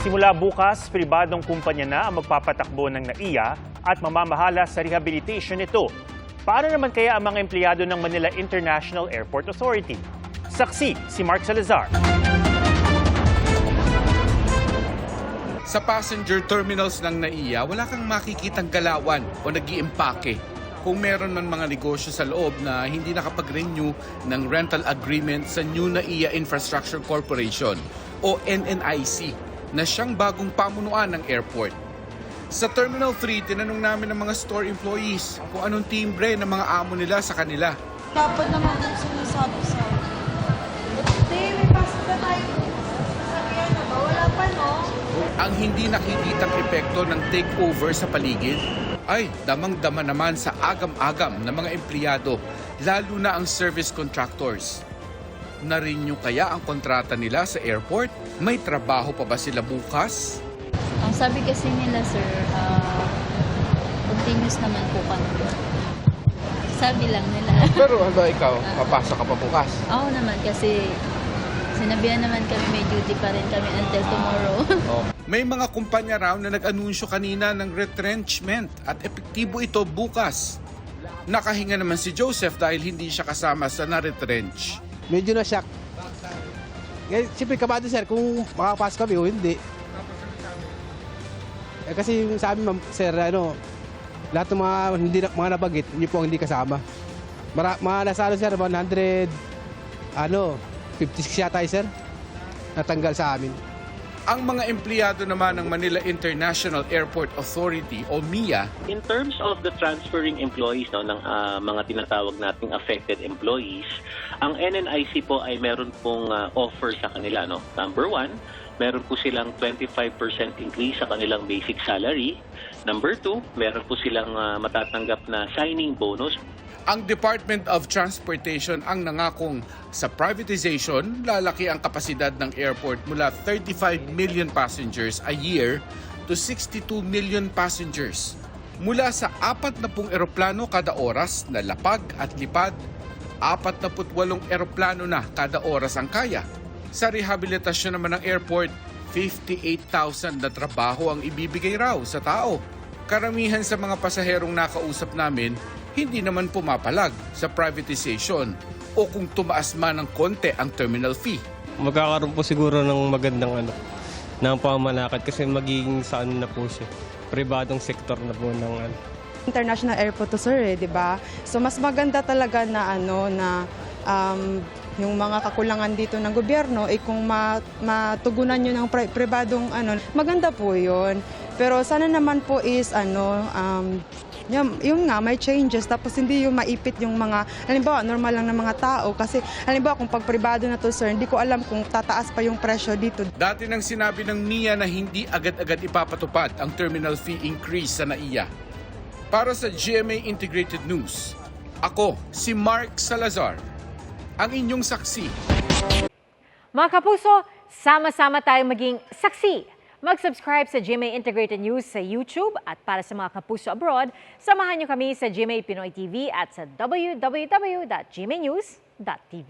Simula bukas, pribadong kumpanya na ang magpapatakbo ng NAIA at mamamahala sa rehabilitation nito. Paano naman kaya ang mga empleyado ng Manila International Airport Authority? Saksi si Mark Salazar. Sa passenger terminals ng NAIA, wala kang makikitang galawan o nag-iimpake. Kung meron man mga negosyo sa loob na hindi nakapag-renew ng rental agreement sa New NAIA Infrastructure Corporation o NNIC na siyang bagong pamunuan ng airport. Sa Terminal 3, tinanong namin ng mga store employees kung anong timbre ng mga amo nila sa kanila. Dapat naman yung sinasabi sa akin. Hindi, may pasok na tayo. Sabihan na ba? Wala pa, no? Ang hindi nakikitang epekto ng takeover sa paligid ay damang-dama naman sa agam-agam ng mga empleyado, lalo na ang service contractors. Na-renew kaya ang kontrata nila sa airport? May trabaho pa ba sila bukas? Ang sabi kasi nila, sir, continuous naman po kami. Sabi lang nila. Pero ikaw, papasok ka pa bukas? Ako naman kasi sinabihan naman kami may duty pa rin kami until tomorrow. May mga kumpanya raw na nag-anunsyo kanina ng retrenchment at epektibo ito bukas. Nakahinga naman si Joseph dahil hindi siya kasama sa na-retrench. Medyo na-shock. Siyempre kabado sir kung makapasok kami o hindi. Kasi sa amin sir, lahat ng mga nabagit, hindi po hindi kasama. Mga nasalo sir, 156 yata sir, natanggal sa amin. Ang mga empleyado naman ng Manila International Airport Authority o MIA, in terms of the transferring employees ng mga tinatawag nating affected employees, ang NNIC po ay meron pong offer sa kanila. Number one, meron po silang 25% increase sa kanilang basic salary. Number two, meron po silang matatanggap na signing bonus. ang Department of Transportation ang nangakong sa privatization, lalaki ang kapasidad ng airport mula 35 million passengers a year to 62 million passengers. Mula sa 40 eroplano kada oras na lapag at lipad, 48 eroplano na kada oras ang kaya. Sa rehabilitasyon naman ng airport, 58,000 na trabaho ang ibibigay raw sa tao. Karamihan sa mga pasaherong nakausap namin, hindi naman pumapalag sa privatization o kung tumaas man ng konti ang terminal fee. Magkakaroon po siguro ng magandang ng pamanakad kasi magiging saan na po siya. Pribadong sektor na po ng International airport to sir, 'di ba? So mas maganda talaga na yung mga kakulangan dito ng gobyerno ay kung matugunan nyo ng pribadong maganda po 'yon. Pero sana naman po is yung nga may changes tapos hindi yung maipit yung mga halimbawa normal lang ng mga tao kasi halimbawa kung pag pribado na to sir hindi ko alam kung tataas pa yung presyo dito. Dati nang sinabi ng NIA na hindi agad-agad ipapatupad ang terminal fee increase sa NAIA. Para sa GMA Integrated News, ako si Mark Salazar, ang inyong saksi. Mga kapuso, sama-sama tayong maging saksi. Mag-subscribe sa GMA Integrated News sa YouTube at para sa mga kapuso abroad, samahan niyo kami sa GMA Pinoy TV at sa www.gmanews.tv.